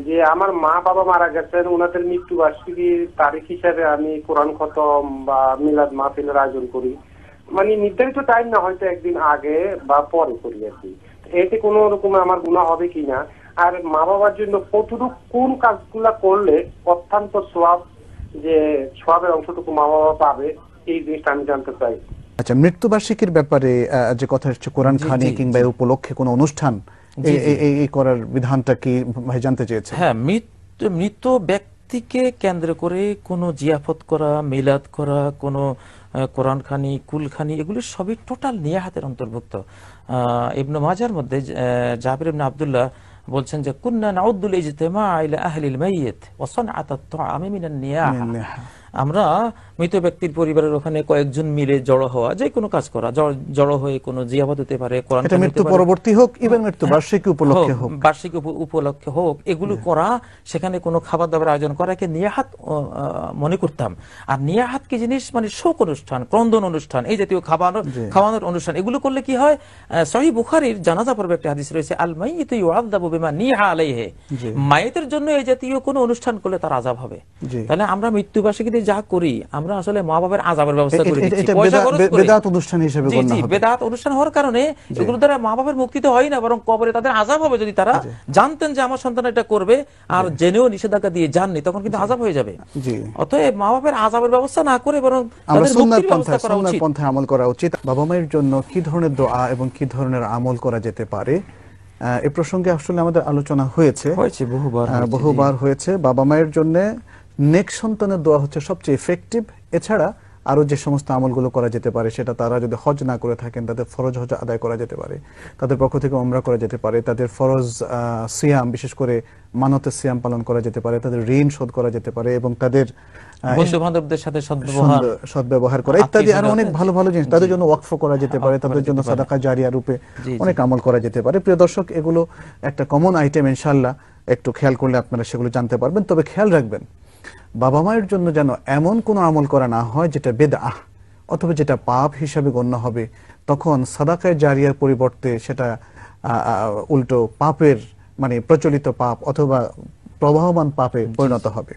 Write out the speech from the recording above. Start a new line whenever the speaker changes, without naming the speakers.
যে আমার মা বাবা মারা গেছেন, ওনাদের মৃত্যুবার্ষিকীর তারিখ হিসাবে আমি কোরআন খতম বা মিলাদ মাহফিলের আয়োজন করি। মানে নির্ধারিত টাইম না, হয়তো একদিন আগে বা পরে করি আর কি। এতে কোনো রকম আমার গুনাহ হবে কিনা, আর মা বাবার জন্য কতটুকু কোন কাজগুলা করলে অত্যন্ত সওয়াব, যে সওয়াবের অংশটুকু মা বাবা পাবে, এই জিনিসটা আমি জানতে চাই।
আচ্ছা, মৃত্যুবার্ষিকীর ব্যাপারে যে কথা হচ্ছে কোরআন খানি কিংবা এর উপলক্ষে কোনো অনুষ্ঠান এই করার বিধানটা কি ভাই জানতে চেয়েছে?
হ্যাঁ, মৃত ব্যক্তিকে কেন্দ্র করে কোনো জিয়াফত করা, মিলাদ করা, কোনো কোরআন খানি, কুলখানি, এগুলি সবই টোটাল নিয়াহাতের অন্তর্ভুক্ত। ইবনে মাজার মধ্যে জাবির ইবনে আব্দুল্লাহ বলছেন যে কুন্না নাউদ্দুল ইজতিমা ইলা আহলিল মাইয়িত ওয়া সানআতাত তুআমি মিনান নিয়াহা। আমরা মৃত ব্যক্তির পরিবারের ওখানে কয়েকজন মিলে জড়ো হওয়া, যে কোনো কাজ করা, জড়ো হয়ে কোনো জিয়াফত হতে পারে, কোরআন
এটা মৃত্যু পরবর্তী হোক, ইভেন মৃত্যু বার্ষিকী উপলক্ষে হোক,
বার্ষিকী উপলক্ষে হোক, এগুলো করা, সেখানে কোনো খাবার দাবার আয়োজন করাকে নিয়াহাত মনে করতাম। আর নিয়াহাত কি জিনিস? মানে শোক অনুষ্ঠান, ক্রন্দন অনুষ্ঠান, এই জাতীয় খাওয়ানোর অনুষ্ঠান, এগুলো করলে কি হয়? সহিহ বুখারীর জানাজা পর্বে একটা হাদিস রয়েছে, আল মাইয়িতু ইউআযাবু বিমা নিহা আলাইহি। মাইয়েতের জন্য এই জাতীয় কোনো অনুষ্ঠান করলে তার আযাব হবে। তাহলে আমরা মৃত্যুবার্ষিকীতে যা করি, আমরা আসলে মা বাবার আযাবের ব্যবস্থা করে দিচ্ছি, পয়সা খরচ করে।
বেদাত অনুষ্ঠান হিসেবে গণ্য হবে।
বেদাত অনুষ্ঠান হওয়ার কারণে এগুলো দ্বারা মা বাবার মুক্তি তো হয় না, বরং কবরে তাদের আযাব হবে। যদি তারা জানতেন যে আমার সন্তান এটা করবে আর জেনেও নিষেধাজ্ঞা দিয়ে জাননি, তখন কিন্তু আযাব হয়ে যাবে। অতএব মা বাবার আযাবের ব্যবস্থা না করে বরং তাদের মুক্তির ব্যবস্থা করা উচিত।
সুন্নাহর পন্থায় আমল করা উচিত। বাবা মায়ের জন্য কি ধরনের দোয়া এবং কি ধরনের আমল করা যেতে পারে, এই প্রসঙ্গে আসলে আমাদের আলোচনা হয়েছে বহুবার হয়েছে। বাবা মায়ের জন্য নেক সন্তানের দোয়া হচ্ছে সবচেয়ে ইফেক্টিভ। এছাড়া আরো যে সমস্ত আমলগুলো করা যেতে পারে, সেটা তারা যদি হজ না করে থাকেন, তাদের ফরজ হজ আদায় করা যেতে পারে, তাদের পক্ষ থেকে উমরা করা যেতে পারে, তাদের ফরজ সিয়াম, বিশেষ করে মানতের সিয়াম পালন করা যেতে পারে, তাদের ঋণ শোধ করা যেতে পারে, এবং তাদের
বন্ধু বান্ধবদের সাথে
সদ্ব্যবহার করা ইত্যাদি আরো অনেক ভালো ভালো জিনিস তাদের জন্য ওয়াকফ করা যেতে পারে, তাদের জন্য সাদাকা জারিয়া রূপে অনেক আমল করা যেতে পারে। প্রিয় দর্শক, এগুলো একটা কমন আইটেম, ইনশাআল্লাহ একটু খেয়াল করলে আপনারা সেগুলো জানতে পারবেন। তবে খেয়াল রাখবেন, বাবা মায়ের জন্য যেন এমন কোনো আমল করা না হয় যেটা বেদআহ অথবা যেটা পাপ হিসাবে গণ্য হবে। তখন সাদাকায়ে জারিয়ার পরিবর্তে সেটা উল্টো পাপের, মানে প্রচলিত পাপ অথবা প্রবাহমান পাপে পরিণত হবে।